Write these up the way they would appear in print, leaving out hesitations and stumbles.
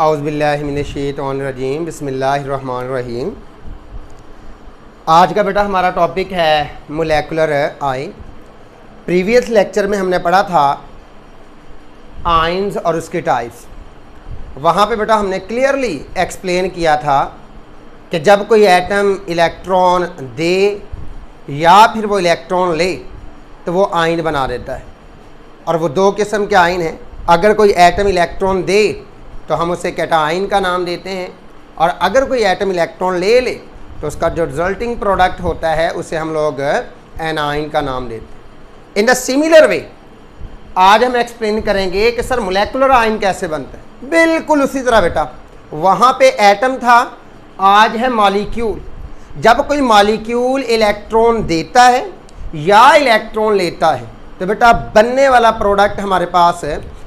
औज़ुबिल्लाहि मिनश्शैतानिर्रजीम बिस्मिल्लाहिर्रहमानिर्रहीम। आज का बेटा हमारा टॉपिक है मोलेकुलर आयन। प्रीवियस लेक्चर में हमने पढ़ा था आयन्स और उसके टाइप्स। वहाँ पे बेटा हमने क्लियरली एक्सप्लेन किया था कि जब कोई एटम इलेक्ट्रॉन दे या फिर वो इलेक्ट्रॉन ले तो वो आयन बना देता है। और वो दो किस्म के आयन हैं। अगर कोई एटम इलेक्ट्रॉन दे तो हम उसे कैटायन का नाम देते हैं, और अगर कोई एटम इलेक्ट्रॉन ले ले तो उसका जो रिजल्टिंग प्रोडक्ट होता है उसे हम लोग एनायन का नाम देते हैं। इन द सिमिलर वे आज हम एक्सप्लेन करेंगे कि सर मोलेकुलर आयन कैसे बनता है। बिल्कुल उसी तरह बेटा, वहाँ पे एटम था, आज है मॉलिक्यूल। जब कोई मॉलिक्यूल इलेक्ट्रॉन देता है या इलेक्ट्रॉन लेता है तो बेटा बनने वाला प्रोडक्ट हमारे पास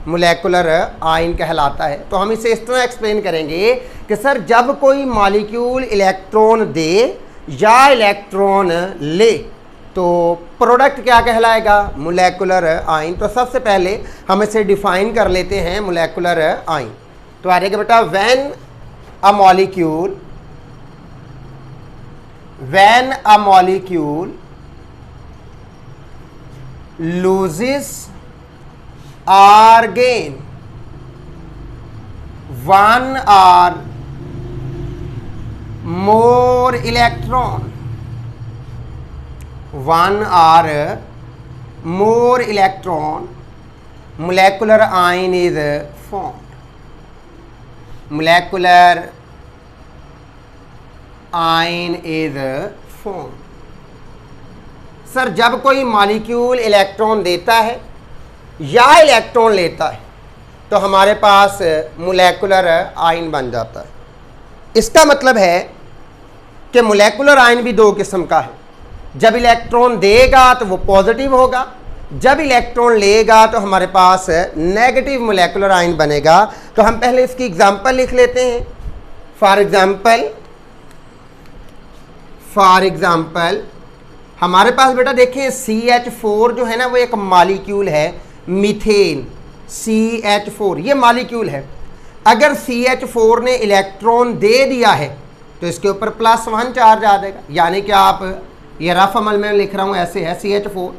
मोलेकुलर आयन कहलाता है। तो हम इसे इस तरह एक्सप्लेन करेंगे कि सर जब कोई मॉलिक्यूल इलेक्ट्रॉन दे या इलेक्ट्रॉन ले तो प्रोडक्ट क्या कहलाएगा, मोलेकुलर आयन। तो सबसे पहले हम इसे डिफाइन कर लेते हैं मोलेकुलर आयन। तो आ जाएगा बेटा, when a molecule loses or gain one or more electron, molecular ion is formed. Molecular ion is formed. Sir जब कोई मॉलिक्यूल इलेक्ट्रॉन देता है या इलेक्ट्रॉन लेता है तो हमारे पास मोलेकुलर आयन बन जाता है। इसका मतलब है कि मोलेकुलर आयन भी दो किस्म का है। जब इलेक्ट्रॉन देगा तो वो पॉजिटिव होगा, जब इलेक्ट्रॉन लेगा तो हमारे पास नेगेटिव मोलेकुलर आयन बनेगा। तो हम पहले इसकी एग्जांपल लिख लेते हैं। फॉर एग्जांपल हमारे पास बेटा देखिए CH4 जो है ना वो एक मॉलिक्यूल है, मीथेन CH4 ये मॉलिक्यूल है। अगर CH4 ने इलेक्ट्रॉन दे दिया है तो इसके ऊपर +1 चार्ज आ जाएगा। यानी कि आप ये रफ अमल में लिख रहा हूँ, ऐसे है CH4,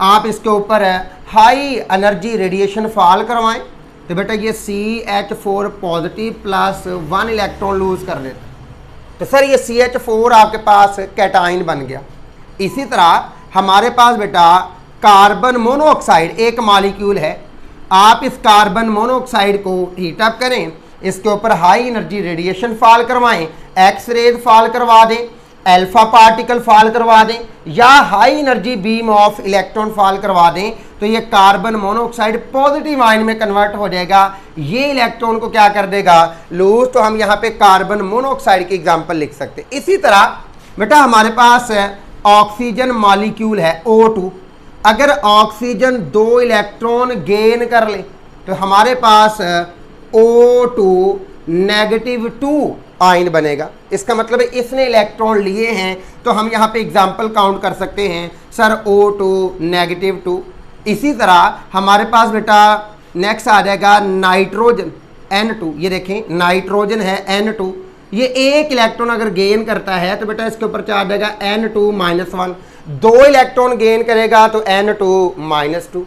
आप इसके ऊपर हाई एनर्जी रेडिएशन फॉल करवाएं तो बेटा ये CH4 पॉजिटिव +1 इलेक्ट्रॉन लूज कर देता है। तो सर ये CH4 आपके पास कैटायन बन गया। इसी तरह हमारे पास बेटा कार्बन मोनोऑक्साइड एक मॉलिक्यूल है। आप इस कार्बन मोनोऑक्साइड को हीट अप करें, इसके ऊपर हाई एनर्जी रेडिएशन फॉल करवाएं, एक्स रेज फॉल करवा दें, अल्फा पार्टिकल फॉल करवा दें या high energy beam of electron fall करवा दें तो ये कार्बन मोनोऑक्साइड पॉजिटिव आयन में कन्वर्ट हो जाएगा। ये इलेक्ट्रॉन को क्या कर देगा, लूज। तो हम यहाँ पे कार्बन मोनोऑक्साइड की एग्जाम्पल लिख सकते हैं। इसी तरह बेटा हमारे पास ऑक्सीजन मॉलिक्यूल है O2। अगर ऑक्सीजन 2 इलेक्ट्रॉन गेन कर ले तो हमारे पास O2 -2 आयन बनेगा। इसका मतलब है इसने इलेक्ट्रॉन लिए हैं तो हम यहाँ पे एग्जाम्पल काउंट कर सकते हैं सर O2 -2। इसी तरह हमारे पास बेटा नेक्स्ट आ जाएगा नाइट्रोजन N2। ये देखें नाइट्रोजन है N2, ये एक इलेक्ट्रॉन अगर गेन करता है तो बेटा इसके ऊपर चार्ज आएगा N2-1। 2 इलेक्ट्रॉन गेन करेगा तो N2-2,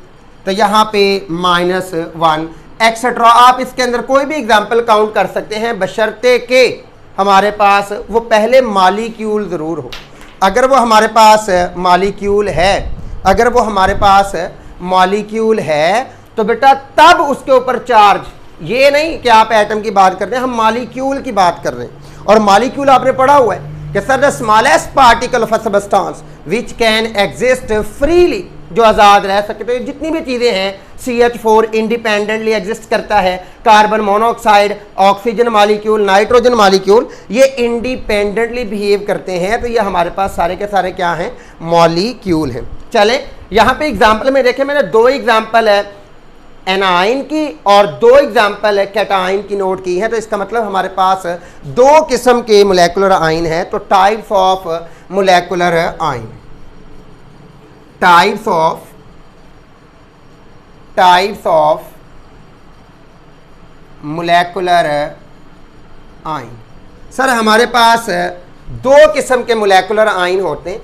तो यहाँ पे -1 एक्सेट्रा। आप इसके अंदर कोई भी एग्जाम्पल काउंट कर सकते हैं बशर्ते के हमारे पास वो पहले मॉलिक्यूल ज़रूर हो। अगर वो हमारे पास मॉलिक्यूल है तो बेटा तब उसके ऊपर चार्ज, ये नहीं कि आप एटम की बात कर रहे हैं, हम मॉलिक्यूल की बात कर रहे हैं। और मॉलिक्यूल आपने पढ़ा हुआ है कि sir the smallest particle of a substance which can exist freely, जो आज़ाद रह सकते हैं। जितनी भी चीज़ें हैं CH4 इंडिपेंडेंटली एग्जिस्ट करता है, carbon monoxide, oxygen molecule, nitrogen molecule, ये इंडिपेंडेंटली बिहेव करते हैं। तो ये हमारे पास सारे के सारे क्या हैं, मॉलिक्यूल हैं। चले यहाँ पे एग्जाम्पल में देखें, मैंने 2 एग्जाम्पल है एनायन की और 2 एग्जाम्पल है कैटायन की नोट की है। तो इसका मतलब हमारे पास 2 किस्म के मोलेकुलर आयन है। तो types of molecular ion, types of molecular ion. Sir हमारे पास दो किस्म के मोलेकुलर आयन होते हैं।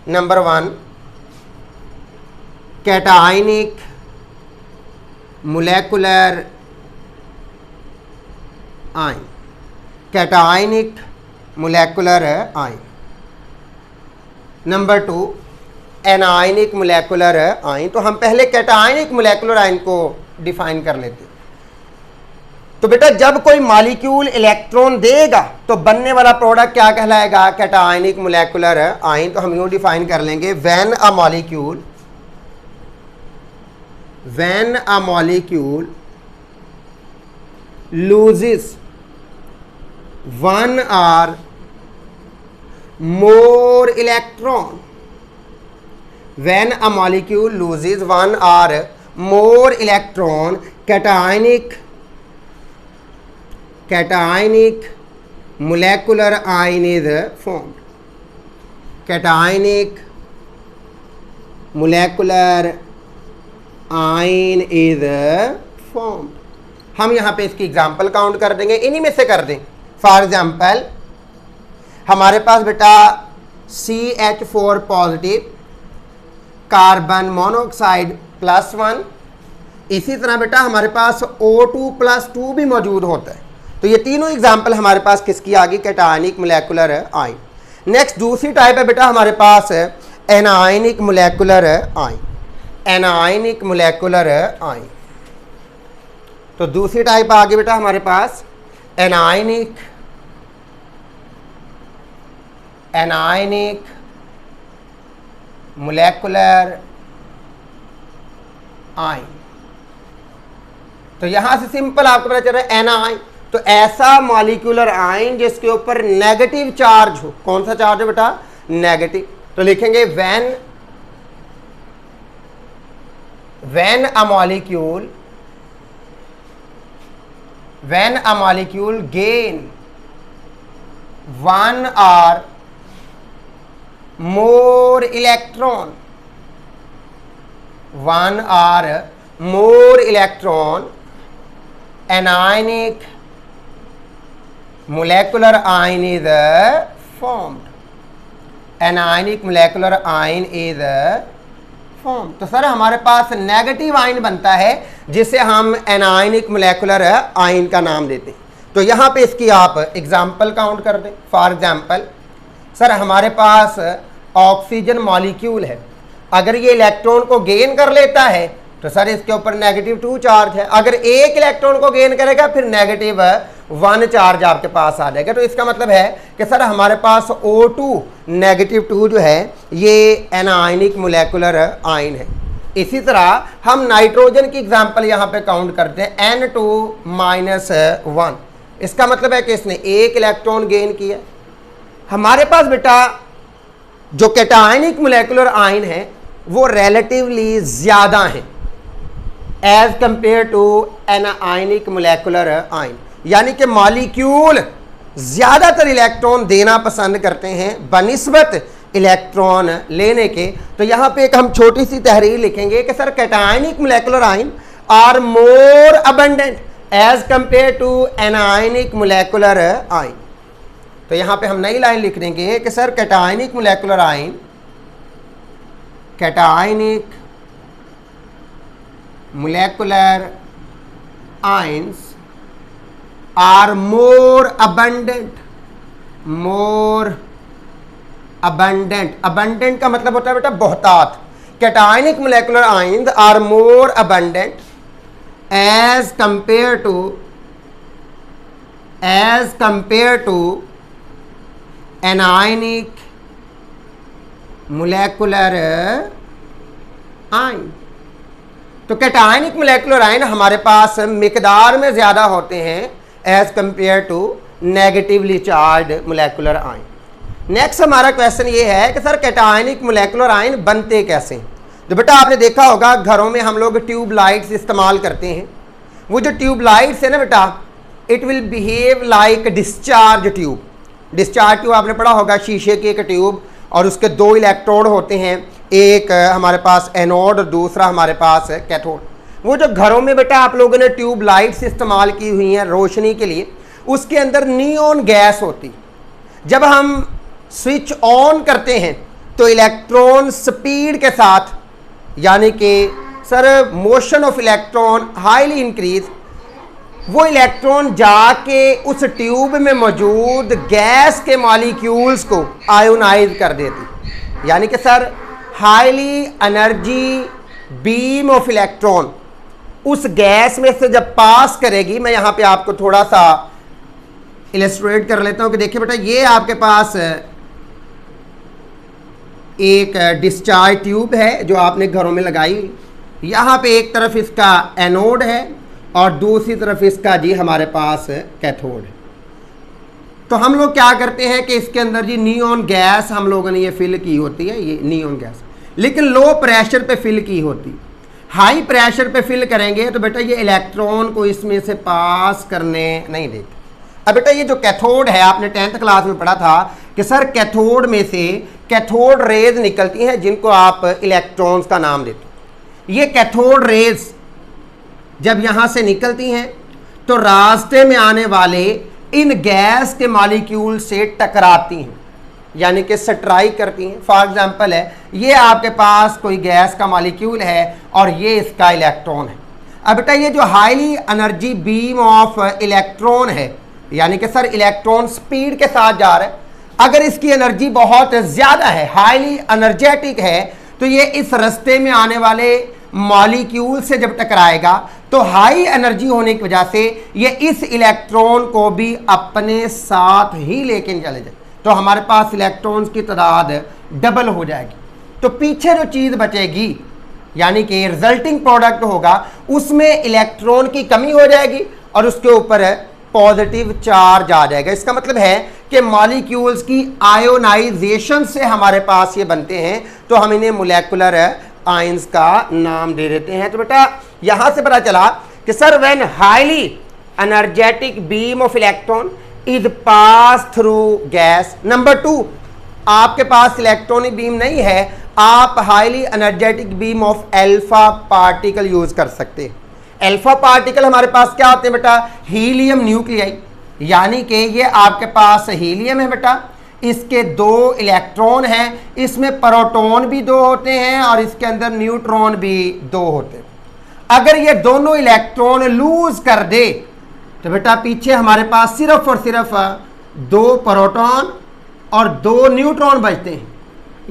Number one cationic molecular ion, cationic molecular ion. Number 2 anionic molecular ion. तो हम पहले कैटायनिक मोलेकुलर आयन को डिफाइन कर लेते हैं। तो बेटा जब कोई मॉलिक्यूल इलेक्ट्रॉन देगा तो बनने वाला प्रोडक्ट क्या कहलाएगा? Cationic molecular ion. तो हम यूं डिफाइन कर लेंगे, when a molecule loses one or more electron, when a molecule loses one or more electron, cationic molecular ion is formed. Cationic molecular ion is formed. हम यहाँ पे इसकी एग्जाम्पल काउंट कर देंगे, इन्हीं में से कर दें। फॉर एग्जाम्पल हमारे पास बेटा CH4 पॉजिटिव, कार्बन मोनोऑक्साइड +1, इसी तरह बेटा हमारे पास O2+2 भी मौजूद होता है। तो ये तीनों एग्जाम्पल हमारे पास किसकी आ गई? Cationic molecular ion. नेक्स्ट दूसरी टाइप है बेटा हमारे पास anionic molecular ion, anionic molecular ion. तो दूसरी टाइप आ गई बेटा हमारे पास एनायनिक मोलेकुलर आयन। तो यहां से सिंपल आपको पता चल रहा है एनायन, तो ऐसा मॉलिक्यूलर आयन जिसके ऊपर नेगेटिव चार्ज हो। कौन सा चार्ज है बेटा? नेगेटिव। तो लिखेंगे when a molecule gain one or more electron, anionic molecular ion is formed. Anionic molecular ion is formed. तो सर हमारे पास नेगेटिव आयन बनता है जिसे हम एनायनिक मोलेकुलर आयन का नाम देते हैं। तो यहाँ पे इसकी आप एग्जाम्पल काउंट कर दें। फॉर एग्जाम्पल सर हमारे पास ऑक्सीजन मॉलिक्यूल है, अगर ये इलेक्ट्रॉन को गेन कर लेता है तो सर इसके ऊपर -2 चार्ज है। अगर एक इलेक्ट्रॉन को गेन करेगा फिर -1 चार्ज आपके पास आ जाएगा। तो इसका मतलब है कि सर हमारे पास O2 -2 जो है ये एनायनिक मोलेकुलर आयन है। इसी तरह हम नाइट्रोजन की एग्जांपल यहाँ पे काउंट करते हैं N2-1। इसका मतलब है कि इसने एक इलेक्ट्रॉन गेन किया। हमारे पास बेटा जो कैटायनिक मोलेकुलर आयन है वो रिलेटिवली ज़्यादा है as compare to anionic molecular ion, यानी कि मॉलिक्यूल ज़्यादातर इलेक्ट्रॉन देना पसंद करते हैं बनिस्बत इलेक्ट्रॉन लेने के। तो यहाँ पे एक हम छोटी सी तहरीर लिखेंगे कि sir cationic molecular ion are more abundant as compare to anionic molecular ion. तो यहाँ पे हम नई लाइन लिख देंगे कि sir cationic molecular ion, cationic molecular ions are more abundant. Abundant का मतलब होता है बेटा बहुतात। Cationic molecular ions are more abundant as compare to anionic molecular ion. तो कैटायनिक मोलेकुलर आयन हमारे पास मिकदार में ज़्यादा होते हैं as compare to negatively charge molecular ion. Next हमारा क्वेश्चन ये है कि सर कैटायनिक मोलेकुलर आयन बनते कैसे हैं? तो बेटा आपने देखा होगा घरों में हम लोग ट्यूब लाइट्स इस्तेमाल करते हैं। वो जो ट्यूब लाइट्स है ना बेटा, it will behave like discharge tube. Discharge tube आपने पढ़ा होगा, शीशे की एक ट्यूब और उसके 2 इलेक्ट्रोड होते हैं, एक हमारे पास एनोड और दूसरा हमारे पास कैथोड। वो जो घरों में बेटा आप लोगों ने ट्यूब लाइट्स इस्तेमाल की हुई हैं रोशनी के लिए, उसके अंदर नियॉन गैस होती। जब हम स्विच ऑन करते हैं तो इलेक्ट्रॉन स्पीड के साथ, यानी कि sir motion of electron highly increase, वो इलेक्ट्रॉन जाके उस ट्यूब में मौजूद गैस के मॉलिक्यूल्स को आयोनाइज कर देती। यानी कि sir highly energy beam of electron उस गैस में से जब पास करेगी, मैं यहाँ पे आपको थोड़ा सा इलस्ट्रेट कर लेता हूँ कि देखिए बेटा, ये आपके पास एक डिस्चार्ज ट्यूब है जो आपने घरों में लगाई। यहाँ पे एक तरफ इसका एनोड है और दूसरी तरफ इसका जी हमारे पास कैथोड है। तो हम लोग क्या करते हैं कि इसके अंदर जी नियॉन गैस हम लोगों ने ये फिल की होती है, ये नियॉन गैस, लेकिन लो प्रेशर पे फिल की होती। हाई प्रेशर पे फिल करेंगे तो बेटा ये इलेक्ट्रॉन को इसमें से पास करने नहीं देते। अब बेटा ये जो कैथोड है, आपने 10th क्लास में पढ़ा था कि सर कैथोड में से कैथोड रेज निकलती हैं जिनको आप इलेक्ट्रॉन्स का नाम देते हो। ये कैथोड रेज जब यहाँ से निकलती हैं तो रास्ते में आने वाले इन गैस के मॉलिक्यूल से टकराती हैं, यानी कि स्ट्राइक करती हैं। फॉर एग्जांपल है, ये आपके पास कोई गैस का मॉलिक्यूल है और ये इसका इलेक्ट्रॉन है। अब बेटा ये जो highly energy beam of electron है, यानी कि सर इलेक्ट्रॉन स्पीड के साथ जा रहा है, अगर इसकी एनर्जी बहुत ज़्यादा है, हाईली एनर्जेटिक है, तो ये इस रास्ते में आने वाले मॉलिक्यूल से जब टकराएगा तो हाई एनर्जी होने की वजह से ये इस इलेक्ट्रॉन को भी अपने साथ ही लेके चले जाए, तो हमारे पास इलेक्ट्रॉन्स की तादाद डबल हो जाएगी। तो पीछे जो चीज़ बचेगी, यानी कि रिजल्टिंग प्रोडक्ट होगा, उसमें इलेक्ट्रॉन की कमी हो जाएगी और उसके ऊपर पॉजिटिव चार्ज आ जाएगा। इसका मतलब है कि मॉलिक्यूल्स की आयोनाइजेशन से हमारे पास ये बनते हैं, तो हम इन्हें मोलेकुलर आयंस का नाम दे देते हैं। तो बेटा यहां से पता चला कि sir when highly energetic beam of electron is pass through gas. Number 2, आपके पास इलेक्ट्रॉनिक बीम नहीं है, आप highly energetic beam of alpha particle use कर सकते हैं। अल्फा पार्टिकल हमारे पास क्या होते हैं बेटा? हीलियम न्यूक्लियाई, यानी कि ये आपके पास हीलियम है बेटा, इसके 2 इलेक्ट्रॉन हैं, इसमें प्रोटॉन भी 2 होते हैं और इसके अंदर न्यूट्रॉन भी 2 होते हैं। अगर ये दोनों इलेक्ट्रॉन लूज कर दे तो बेटा पीछे हमारे पास सिर्फ और सिर्फ 2 प्रोटॉन और 2 न्यूट्रॉन बचते हैं।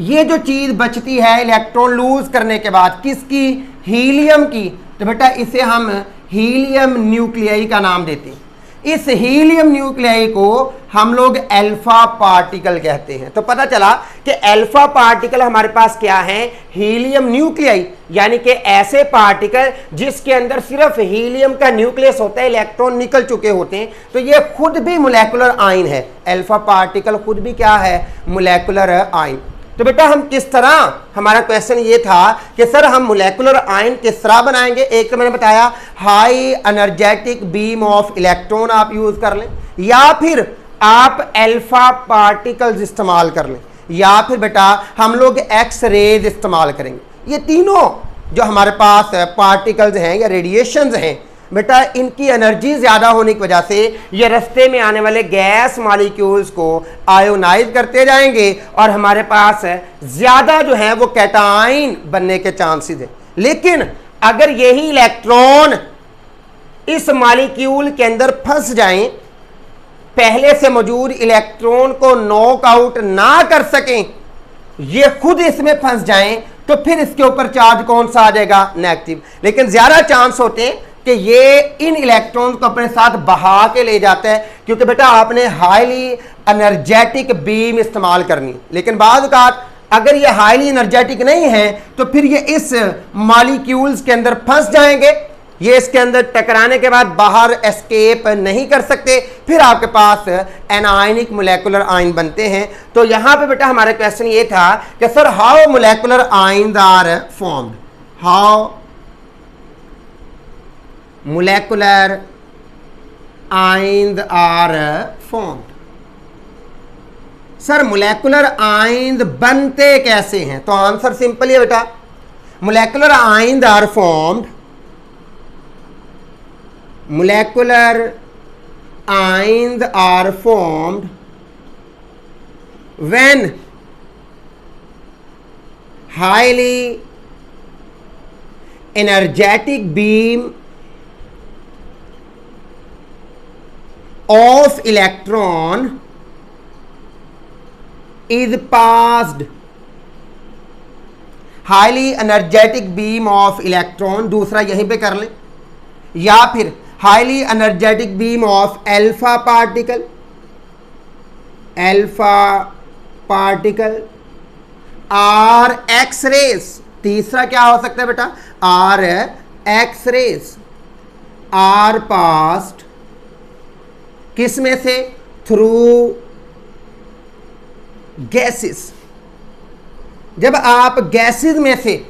ये जो चीज़ बचती है इलेक्ट्रॉन लूज करने के बाद, किसकी? हीलियम की, तो बेटा इसे हम हीलियम न्यूक्लियाई का नाम देते हैं। इस हीलियम न्यूक्लियाई को हम लोग अल्फा पार्टिकल कहते हैं। तो पता चला कि अल्फा पार्टिकल हमारे पास क्या है? हीलियम न्यूक्लियाई, यानी कि ऐसे पार्टिकल जिसके अंदर सिर्फ हीलियम का न्यूक्लियस होता है, इलेक्ट्रॉन निकल चुके होते हैं, तो ये खुद भी मोलेकुलर आयन है। अल्फा पार्टिकल खुद भी क्या है? Molecular ion. तो बेटा हम किस तरह, हमारा क्वेश्चन ये था कि सर हम मोलेकुलर आयन किस तरह बनाएंगे। एक तो मैंने बताया high energetic beam of electron आप यूज कर लें, या फिर आप अल्फा पार्टिकल्स इस्तेमाल कर लें, या फिर बेटा हम लोग एक्स रेज इस्तेमाल करेंगे। ये तीनों जो हमारे पास पार्टिकल्स हैं या रेडिएशंस हैं बेटा, इनकी एनर्जी ज़्यादा होने की वजह से ये रास्ते में आने वाले गैस मॉलिक्यूल्स को आयोनाइज करते जाएंगे और हमारे पास ज़्यादा जो है वो कैटाइन बनने के चांसेस हैं। लेकिन अगर यही इलेक्ट्रॉन इस मॉलिक्यूल के अंदर फंस जाएं, पहले से मौजूद इलेक्ट्रॉन को नॉकआउट ना कर सकें, ये खुद इसमें फंस जाएं, तो फिर इसके ऊपर चार्ज कौन सा आ जाएगा? नेगेटिव। लेकिन ज़्यादा चांस होते हैं कि ये इन इलेक्ट्रॉन्स को अपने साथ बहा के ले जाता है, क्योंकि बेटा आपने हाईली एनर्जेटिक बीम इस्तेमाल करनी। लेकिन बाद औक़ात अगर ये हाईली एनर्जेटिक नहीं है तो फिर ये इस मॉलिक्यूल्स के अंदर फंस जाएंगे, ये इसके अंदर टकराने के बाद बाहर एस्केप नहीं कर सकते, फिर आपके पास एनायनिक मोलेकुलर आयन बनते हैं। तो यहाँ पे बेटा हमारा क्वेश्चन ये था कि sir how molecular ions are formed, how molecular ions are formed। Sir molecular ions बनते कैसे हैं? तो आंसर सिंपल है बेटा, molecular ions are formed molecular ions are formed when highly energetic beam of electron is passed. Highly energetic beam of electron, दूसरा यहीं पे कर लें, या फिर highly energetic beam of alpha particle, or X rays, तीसरा क्या हो सकता है बेटा, or X rays are passed किस में से, थ्रू गैसेस। जब आप गैसेस में से,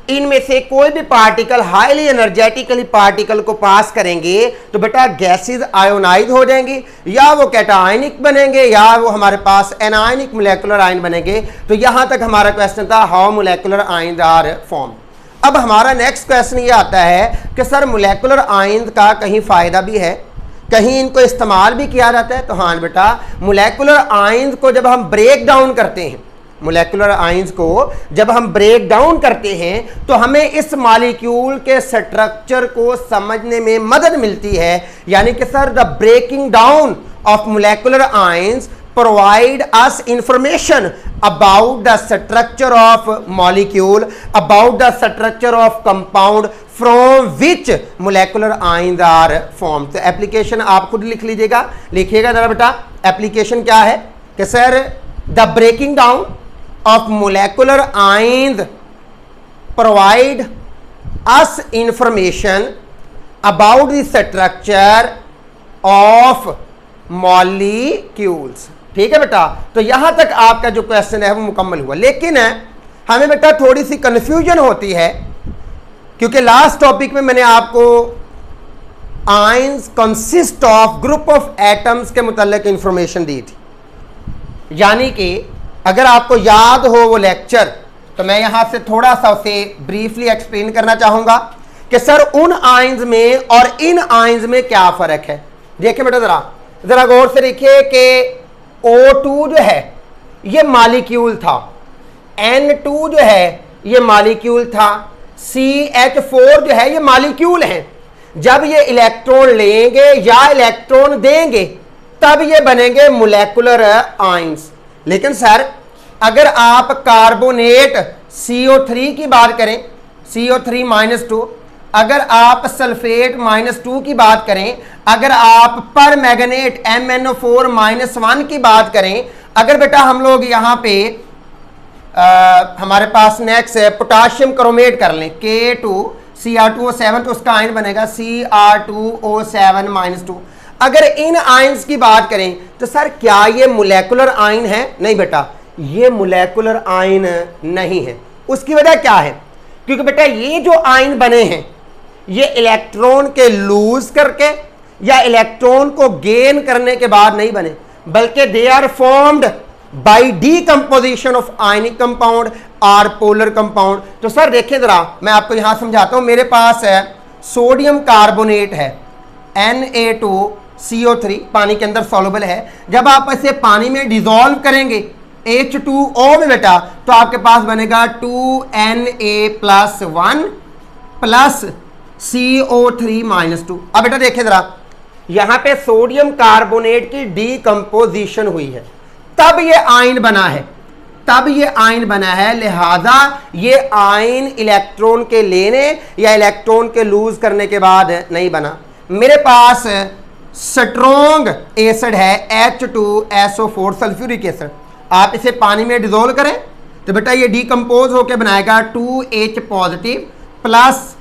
इनमें से कोई भी पार्टिकल हाईली एनर्जेटिकली पार्टिकल को पास करेंगे तो बेटा गैसेस आयोनाइज हो जाएंगी, या वो कैटायनिक बनेंगे या वो हमारे पास एनायनिक मोलेकुलर आयन बनेंगे। तो यहां तक हमारा क्वेश्चन था how molecular ion are form. अब हमारा नेक्स्ट क्वेश्चन ये आता है कि सर मोलेकुलर आयन का कहीं फायदा भी है, कहीं इनको इस्तेमाल भी किया जाता है। तो हाँ बेटा, मोलेकुलर आयन को जब हम ब्रेक डाउन करते हैं, मोलेकुलर आयंस को जब हम ब्रेक डाउन करते हैं तो हमें इस मॉलिक्यूल के स्ट्रक्चर को समझने में मदद मिलती है। यानी कि sir the breaking down of molecular ions provide us information about the structure of molecule, about the structure of compound from which molecular ions are form. तो एप्लीकेशन आप खुद लिख लीजिएगा, लिखिएगा जरा बेटा। एप्लीकेशन क्या है कि sir the breaking down of molecular ions provide us information about the structure of molecules। ठीक है बेटा, तो यहां तक आपका जो क्वेश्चन है वो मुकम्मल हुआ। लेकिन हमें बेटा थोड़ी सी कंफ्यूजन होती है, क्योंकि लास्ट टॉपिक में मैंने आपको ions consist of group of atoms के मुताल्लिक इंफॉर्मेशन दी थी। यानी कि अगर आपको याद हो वो लेक्चर, तो मैं यहां से थोड़ा सा उसे ब्रीफली एक्सप्लेन करना चाहूंगा कि सर उन आयंस में और इन आयंस में क्या फर्क है। देखिए बेटा जरा गौर से देखिए कि O2 जो है ये मॉलिक्यूल था, N2 जो है ये मॉलिक्यूल था, CH4 जो है ये मॉलिक्यूल है। जब ये इलेक्ट्रॉन लेंगे या इलेक्ट्रॉन देंगे तब ये बनेंगे मोलेकुलर आयंस। लेकिन सर अगर आप कार्बोनेट CO3 की बात करें, CO3-2, अगर आप सल्फेट -2 की बात करें, अगर आप पर मैग्नेट MnO4-1 की बात करें, अगर बेटा हम लोग यहाँ पे हमारे पास नेक्स्ट है पोटाशियम क्रोमेट कर लें, K2Cr2O7, तो उसका आयन बनेगा Cr2O7-2। अगर इन आयंस की बात करें तो सर क्या ये मोलेकुलर आयन है? नहीं बेटा, ये मोलेकुलर आयन नहीं है। उसकी वजह क्या है? क्योंकि बेटा ये जो आयन बने हैं ये इलेक्ट्रॉन के लूज करके या इलेक्ट्रॉन को गेन करने के बाद नहीं बने, बल्कि they are formed by decomposition of ionic compound और पोलर कंपाउंड। तो सर देखिए जरा, मैं आपको यहां समझाता हूं। मेरे पास है सोडियम कार्बोनेट है Na2CO3, पानी के अंदर सॉल्युबल है। जब आप इसे पानी में डिसॉल्व करेंगे H2O में बेटा, तो आपके पास बनेगा 2Na+1 प्लस CO3-2। अब बेटा देखिए जरा, यहां पे सोडियम कार्बोनेट की डीकंपोजिशन हुई है, तब ये आयन बना है, तब ये आयन बना है। लिहाजा ये आयन इलेक्ट्रॉन के लेने या इलेक्ट्रॉन के लूज करने के बाद नहीं बना। मेरे पास स्ट्रॉन्ग एसिड है H2SO4 सल्फ्यूरिक एसिड, आप इसे पानी में डिसॉल्व करें तो बेटा ये डीकंपोज होकर बनाएगा 2H पॉजिटिव प्लस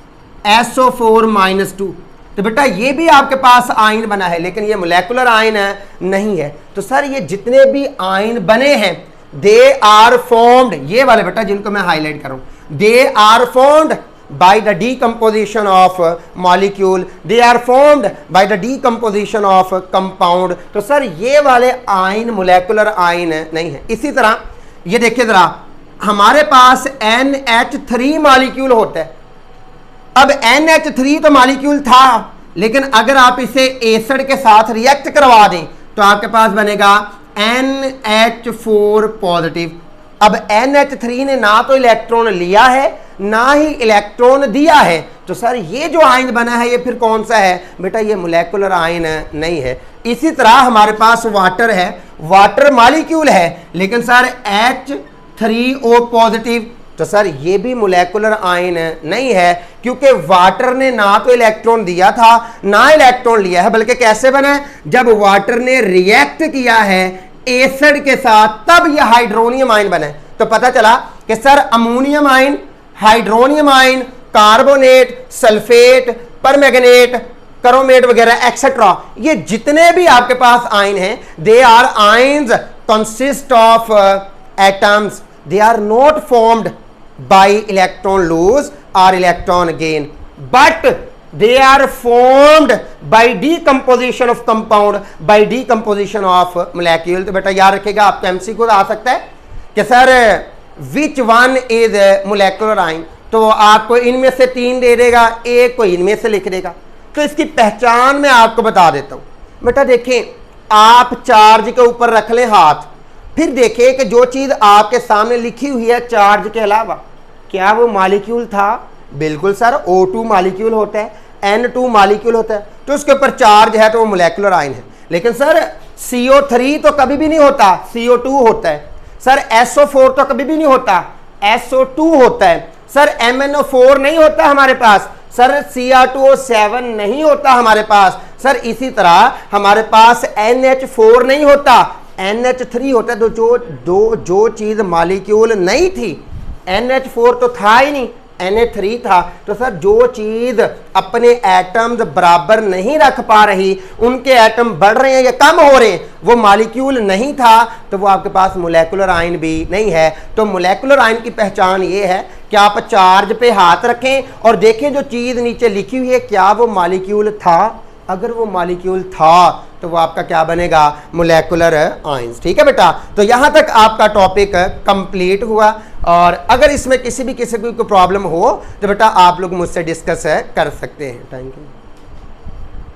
SO4-2। तो बेटा ये भी आपके पास आयन बना है, लेकिन ये मोलेकुलर आयन नहीं है। तो सर ये जितने भी आयन बने हैं दे आर फॉर्म्ड, ये वाले बेटा जिनको मैं हाईलाइट करूं, they are formed by the decomposition of molecule, they are formed by the decomposition of compound। तो सर ये वाले आयन मोलेकुलर आयन नहीं है। इसी तरह ये देखिए जरा, हमारे पास NH3 मॉलिक्यूल होता है। अब NH3 तो मॉलिक्यूल था, लेकिन अगर आप इसे एसिड के साथ रिएक्ट करवा दें तो आपके पास बनेगा NH4 पॉजिटिव। अब NH3 ने ना तो इलेक्ट्रॉन लिया है ना ही इलेक्ट्रॉन दिया है, तो सर ये जो आयन बना है ये फिर कौन सा है बेटा, ये मोलेकुलर आयन नहीं है। इसी तरह हमारे पास वाटर है, वाटर मॉलिक्यूल है लेकिन सर H3O पॉजिटिव, तो सर ये भी मोलेकुलर आयन नहीं है क्योंकि वाटर ने ना तो इलेक्ट्रॉन दिया था ना इलेक्ट्रॉन लिया है, बल्कि कैसे बना है, जब वाटर ने रिएक्ट किया है एसिड के साथ तब यह हाइड्रोनियम आयन बना है। तो पता चला कि sir ammonium ion, hydronium ion, carbonate, sulphate, permanganate, chromate वगैरह एक्सेट्रा, ये जितने भी आपके पास आयन हैं they are ions consist of atoms, they are not formed by electron lose or electron gain, but they are formed by decomposition of compound, by decomposition of molecule। तो बेटा याद रखिएगा, आपका एमसीक्यू आ सकता है कि sir which one is molecular ion, तो आपको इनमें से 3 दे देगा, एक को इनमें से लिख देगा। तो इसकी पहचान मैं आपको बता देता हूं बेटा। देखें, आप चार्ज के ऊपर रख लें हाथ, फिर देखें कि जो चीज़ आपके सामने लिखी हुई है चार्ज के अलावा, क्या वो मॉलिक्यूल था? बिल्कुल सर, O2 मॉलिक्यूल होता है, N2 मॉलिक्यूल होता है, तो उसके ऊपर चार्ज है तो वो मोलेकुलर आयन है। लेकिन सर CO3 तो कभी भी नहीं होता, CO2 होता है। सर SO4 तो कभी भी नहीं होता, SO2 होता है। सर MnO4 नहीं होता हमारे पास, सर Cr2O7 नहीं होता हमारे पास। सर इसी तरह हमारे पास NH4 नहीं होता, NH3 होता है। तो जो चीज मॉलिक्यूल नहीं थी, NH4 तो था ही नहीं, NH3 था। तो सर जो चीज अपने एटम्स बराबर नहीं रख पा रही, उनके एटम बढ़ रहे हैं या कम हो रहे हैं, वो मॉलिक्यूल नहीं था, तो वो आपके पास मोलेकुलर आयन भी नहीं है। तो मोलेकुलर आयन की पहचान ये है कि आप चार्ज पे हाथ रखें और देखें जो चीज नीचे लिखी हुई है क्या वो मॉलिक्यूल था। अगर वो मॉलिक्यूल था तो वो आपका क्या बनेगा, मोलेकुलर आयंस। ठीक है बेटा, तो यहां तक आपका टॉपिक कंप्लीट हुआ। और अगर इसमें किसी को कोई प्रॉब्लम हो तो बेटा आप लोग मुझसे डिस्कस कर सकते हैं। Thank you.